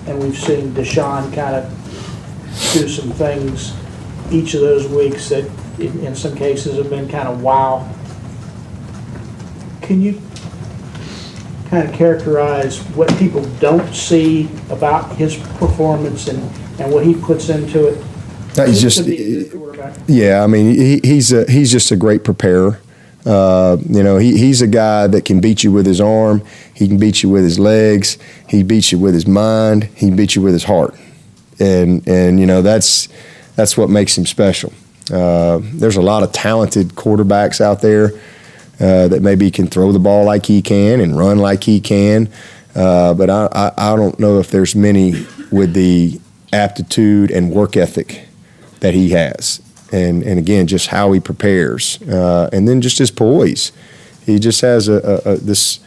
and we've seen Deshaun kind of do some things each of those weeks that in some cases have been kind of wow. Can you kind of characterize what people don't see about his performance and what he puts into it? He's just, yeah, I mean, he's just a great preparer. He's a guy that can beat you with his arm. He can beat you with his legs. He beats you with his mind. He can beat you with his heart. And that's what makes him special. There's a lot of talented quarterbacks out there that maybe can throw the ball like he can and run like he can. But I don't know if there's many with the aptitude and work ethic that he has. And again, just how he prepares. And then just his poise. He just has this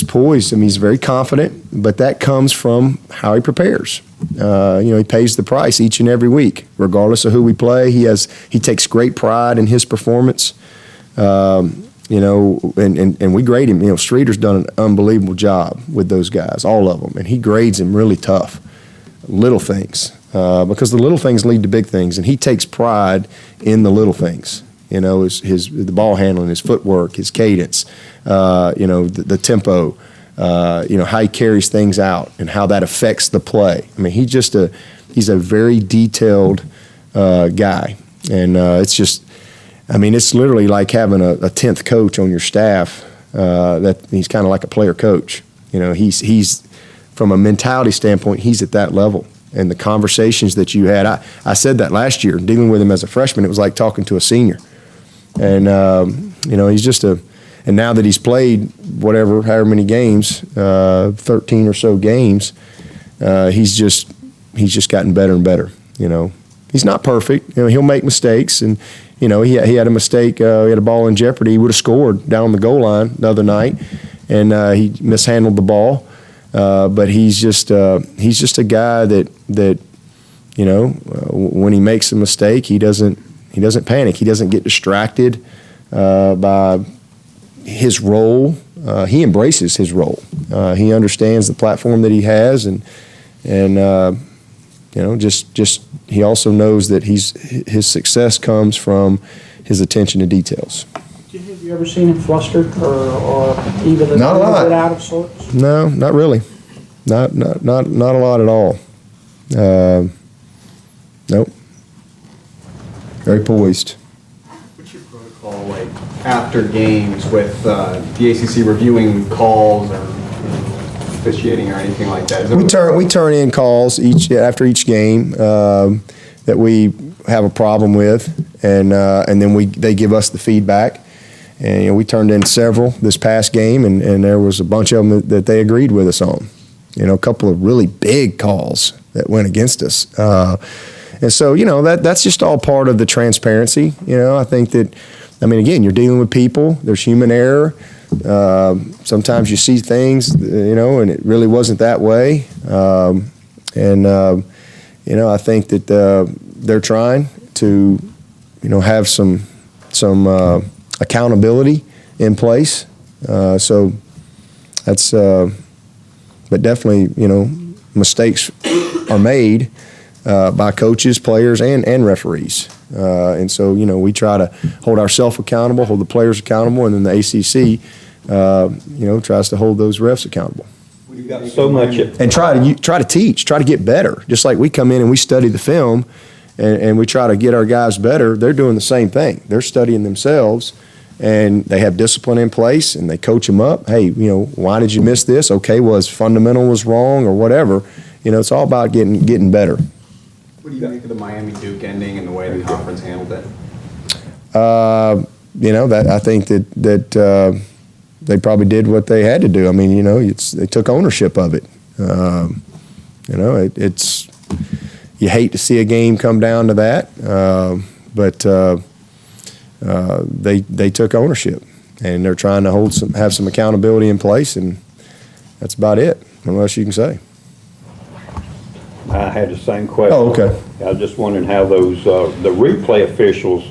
poise. I mean, he's very confident, but that comes from how he prepares. He pays the price each and every week, regardless of who we play. He takes great pride in his performance. And we grade him. Streeter's done an unbelievable job with those guys, all of them, and he grades them really tough. Little things, because the little things lead to big things, and he takes pride in the little things. The ball handling, his footwork, his cadence, the tempo, how he carries things out and how that affects the play. I mean, he's a very detailed guy, and it's literally like having a 10th coach on your staff. That he's kind of like a player coach. He's from a mentality standpoint, he's at that level. And the conversations that you had, I said that last year, dealing with him as a freshman, it was like talking to a senior. And, he's just and now that he's played however many games, 13 or so games, he's just gotten better and better. He's not perfect. He'll make mistakes. And, he had a mistake. He had a ball in jeopardy. He would have scored down the goal line the other night. And he mishandled the ball. But he's just a guy that when he makes a mistake, he doesn't panic. He doesn't get distracted by his role. He embraces his role. He understands the platform that he has, and he also knows that his success comes from his attention to details. Have you ever seen him flustered or even a little bit out of sorts? No, not really. Not a lot at all. Nope. Very poised. What's your protocol like after games with the ACC reviewing calls or officiating or anything like that? We turn in calls after each game that we have a problem with, and then they give us the feedback. And we turned in several this past game, and there was a bunch of them that they agreed with us on. A couple of really big calls that went against us. And so, that's just all part of the transparency. I think that, again, you're dealing with people. There's human error. Sometimes you see things, and it really wasn't that way. I think that they're trying to, have some accountability in place. So that's, but definitely, mistakes are made by coaches, players, and referees. And so, we try to hold ourselves accountable, hold the players accountable, and then the ACC, tries to hold those refs accountable. We've got so much. And try to teach, try to get better. Just like we come in and we study the film, and we try to get our guys better, they're doing the same thing. They're studying themselves, and they have discipline in place, and they coach them up. Hey, why did you miss this? Okay, fundamental was wrong or whatever. It's all about getting better. What do you make of the Miami-Duke ending and the way the conference handled it? That I think that they probably did what they had to do. They took ownership of it. It's you hate to see a game come down to that, but they took ownership, and they're trying to have some accountability in place, and that's about it. Unless you can say. I had the same question. Oh, okay. I was just wondering how those the replay officials.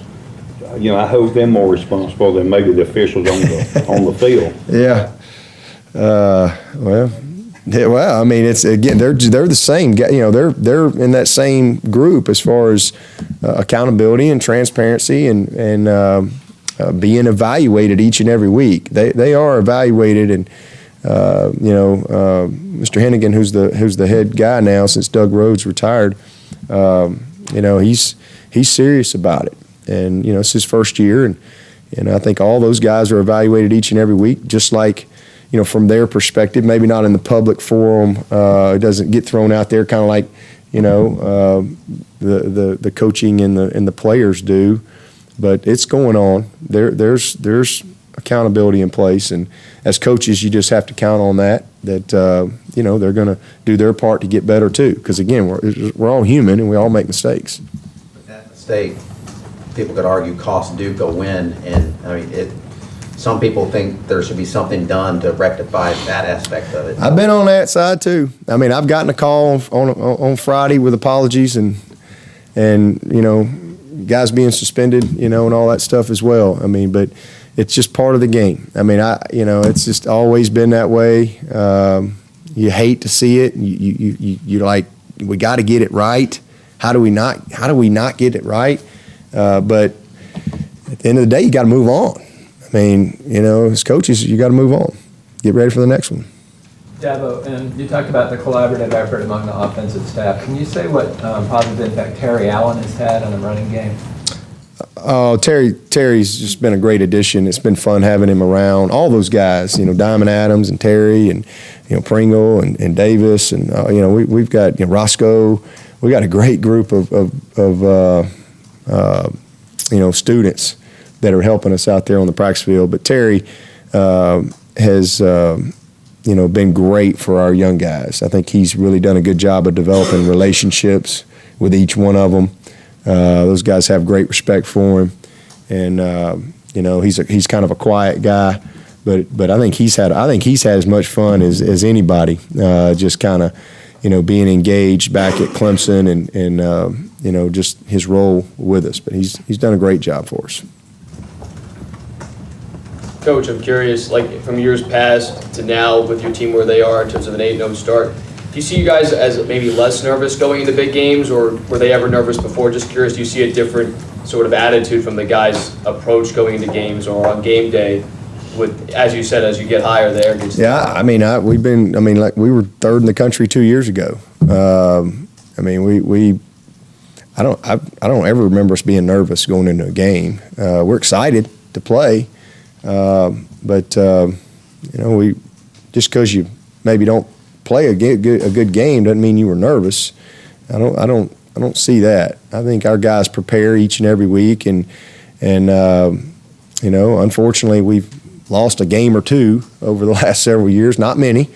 I hold them more responsible than maybe the officials on the field. Yeah. Well, Yeah, well, I mean, it's again, they're the same. They're in that same group as far as accountability and transparency and being evaluated each and every week. They are evaluated, and Mr. Hennigan, who's the head guy now since Doug Rhodes retired, he's serious about it, and it's his first year, and I think all those guys are evaluated each and every week, just like. From their perspective, maybe not in the public forum, it doesn't get thrown out there kind of like, the coaching and the players do, but it's going on. There's accountability in place, and as coaches, you just have to count on that they're going to do their part to get better too. Because again, we're all human and we all make mistakes. But that mistake, people could argue, costs do go in, and I mean some people think there should be something done to rectify that aspect of it. I've been on that side too. I mean, I've gotten a call on Friday with apologies and guys being suspended, and all that stuff as well. I mean, but it's just part of the game. I mean, it's just always been that way. You hate to see it. You're like, we got to get it right. How do we not get it right? But at the end of the day, you got to move on. I mean, as coaches, you got to move on. Get ready for the next one. Dabo, and you talked about the collaborative effort among the offensive staff. Can you say what positive impact Terry Allen has had on the running game? Oh, Terry's just been a great addition. It's been fun having him around. All those guys, Diamond Adams and Terry and, Pringle and Davis and, we've got Roscoe. We got a great group of students that are helping us out there on the practice field. But Terry has, been great for our young guys. I think he's really done a good job of developing relationships with each one of them. Those guys have great respect for him, and he's kind of a quiet guy, but I think he's had as much fun as anybody. Just kind of being engaged back at Clemson and just his role with us. But he's done a great job for us. Coach, I'm curious, like from years past to now with your team where they are in terms of an 8-0 start, do you see you guys as maybe less nervous going into big games, or were they ever nervous before? Just curious, do you see a different sort of attitude from the guys' approach going into games or on game day with, as you said, as you get higher there? Yeah, I mean, we were third in the country 2 years ago. I don't ever remember us being nervous going into a game. We're excited to play. But we just because you maybe don't play a good game doesn't mean you were nervous. I don't see that. I think our guys prepare each and every week, and unfortunately we've lost a game or two over the last several years. Not many,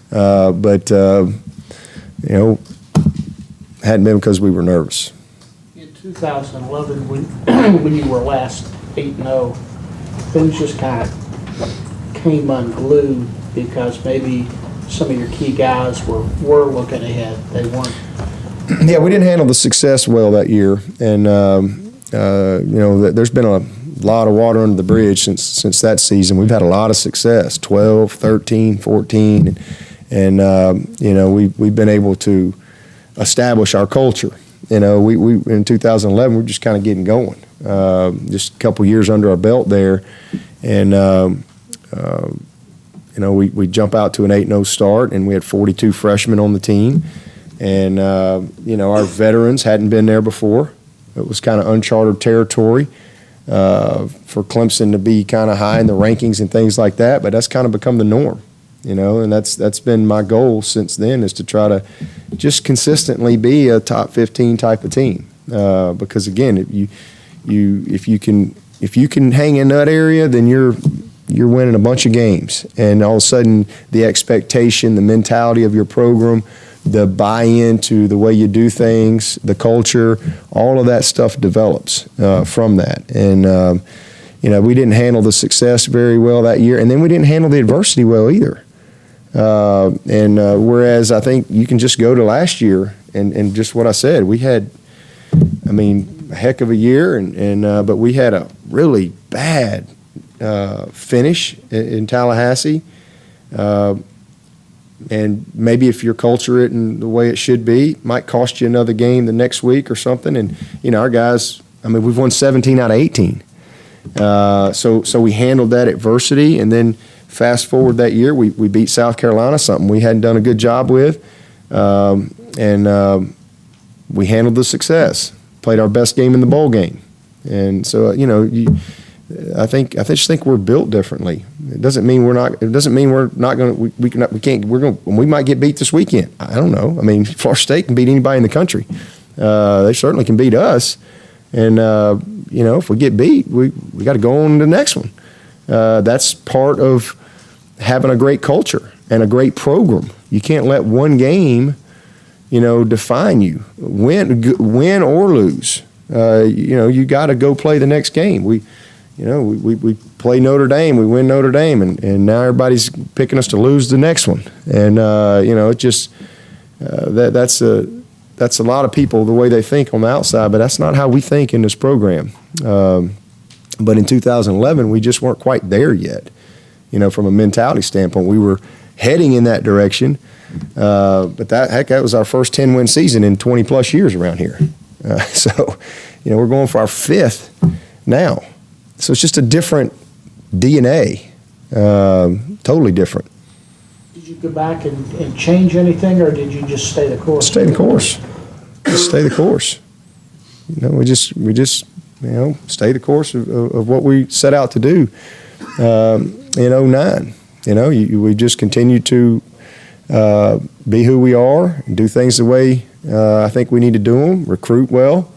but hadn't been because we were nervous. In 2011, when you were last 8-0. Things just kind of came unglued because maybe some of your key guys were looking ahead. They weren't. Yeah, we didn't handle the success well that year, and there's been a lot of water under the bridge since that season. We've had a lot of success, 12, 13, 14, and we've been able to establish our culture. We in 2011 we're just kind of getting going. Just a couple years under our belt there, and we jump out to an 8-0 start, and we had 42 freshmen on the team, and our veterans hadn't been there before. It was kind of uncharted territory for Clemson to be kind of high in the rankings and things like that, but that's kind of become the norm. And that's been my goal since then, is to try to just consistently be a top 15 type of team. Because again, if you can hang in that area, then you're winning a bunch of games. And all of a sudden, the expectation, the mentality of your program, the buy-in to the way you do things, the culture, all of that stuff develops from that. And we didn't handle the success very well that year, and then we didn't handle the adversity well either. Whereas I think you can just go to last year and just what I said, we had, a heck of a year, but we had a really bad finish in Tallahassee. And maybe if you culture it in the way it should be, might cost you another game the next week or something. And, our guys, we've won 17 out of 18. So we handled that adversity, and then fast forward that year, we beat South Carolina, something we hadn't done a good job with. And we handled the success, played our best game in the bowl game. And so, I just think we're built differently. It doesn't mean we're not going to, we might get beat this weekend. I don't know. Florida State can beat anybody in the country. They certainly can beat us. And, if we get beat, we got to go on to the next one. That's part of having a great culture and a great program. You can't let one game, define you. Win or lose. You got to go play the next game. We play Notre Dame, we win Notre Dame, and now everybody's picking us to lose the next one. And it just that's a lot of people the way they think on the outside, but that's not how we think in this program. But in 2011, we just weren't quite there yet. From a mentality standpoint, we were heading in that direction. But that was our first 10-win season in 20 plus years around here. So we're going for our 5th now. So it's just a different DNA, totally different. Did you go back and change anything, or did you just stay the course? Stay the course. Just stay the course. We just stay the course of what we set out to do in 09. We just continue to be who we are, do things the way I think we need to do them, recruit well,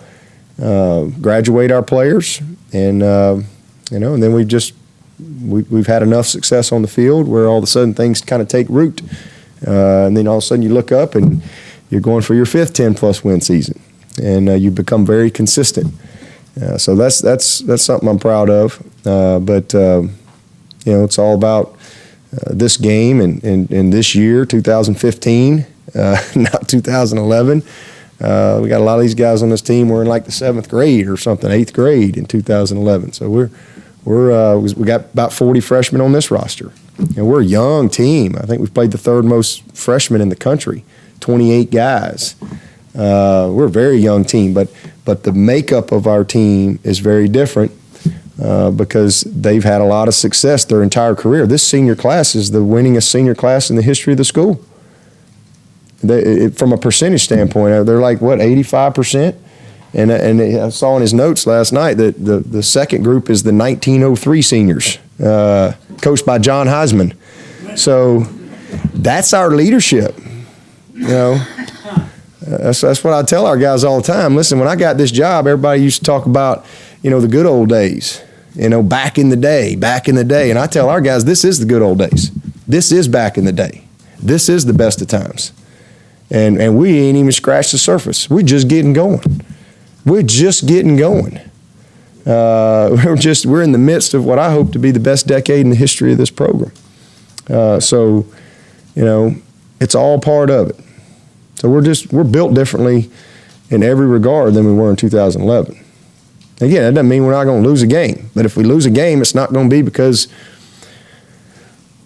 graduate our players, and and then we've had enough success on the field where all of a sudden things kind of take root, and then all of a sudden you look up and you're going for your 5th 10-plus win season, and you become very consistent. So that's something I'm proud of. But it's all about this game and this year, 2015, not 2011. We got a lot of these guys on this team were in like the 7th grade or something, 8th grade in 2011. So we got about 40 freshmen on this roster. And we're a young team. I think we've played the 3rd most freshmen in the country, 28 guys. We're a very young team, but the makeup of our team is very different because they've had a lot of success their entire career. This senior class is the winningest senior class in the history of the school. From a percentage standpoint, they're like, 85%? And I saw in his notes last night that the second group is the 1903 seniors, coached by John Heisman. So that's our leadership, That's what I tell our guys all the time. Listen, when I got this job, everybody used to talk about, the good old days, back in the day. And I tell our guys, this is the good old days. This is back in the day. This is the best of times. And we ain't even scratched the surface. We're just getting going. We're in the midst of what I hope to be the best decade in the history of this program. So, it's all part of it. So we're built differently in every regard than we were in 2011. Again, that doesn't mean we're not going to lose a game. But if we lose a game, it's not going to be because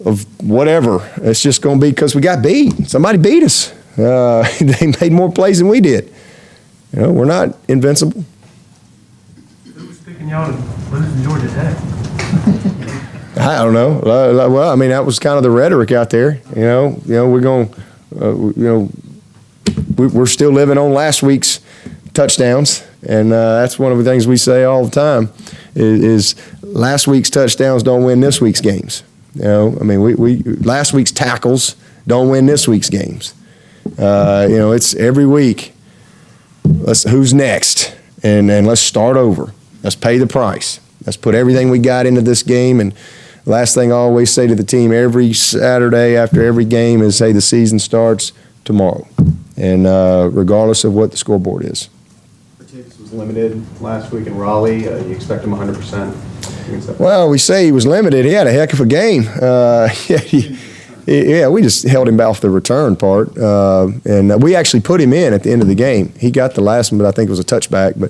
of whatever. It's just going to be because we got beat. Somebody beat us. They made more plays than we did. We're not invincible. Who was picking y'all to lose in Georgia Tech? I don't know. Well, that was kind of the rhetoric out there. We're going, we're still living on last week's touchdowns, and that's one of the things we say all the time is last week's touchdowns don't win this week's games. We last week's tackles don't win this week's games. It's every week. Who's next? And let's start over. Let's pay the price. Let's put everything we got into this game. And last thing I always say to the team every Saturday after every game is, hey, the season starts tomorrow. And regardless of what the scoreboard is. Bertigas was limited last week in Raleigh. You expect him 100%? Well, we say he was limited. He had a heck of a game. Yeah, we just held him off the return part, and we actually put him in at the end of the game. He got the last one, but I think it was a touchback. But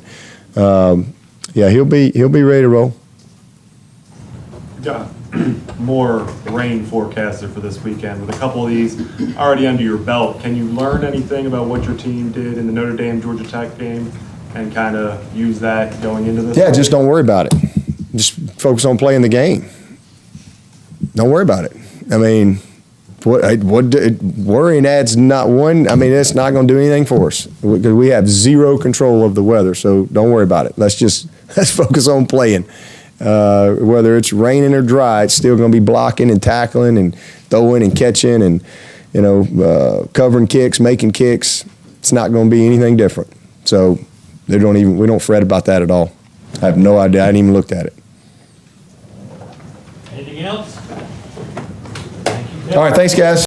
yeah, he'll be ready to roll. John, more rain forecasted for this weekend. With a couple of these already under your belt, can you learn anything about what your team did in the Notre Dame Georgia Tech game and kind of use that going into this? Yeah, just don't worry about it. Just focus on playing the game. Don't worry about it. I mean, worrying adds not one. I mean, it's not going to do anything for us because we have zero control of the weather. So don't worry about it. Let's focus on playing. Whether it's raining or dry, it's still going to be blocking and tackling and throwing and catching and covering kicks, making kicks. It's not going to be anything different. So we don't fret about that at all. I have no idea. I hadn't even looked at it. Anything else? All right, thanks, guys.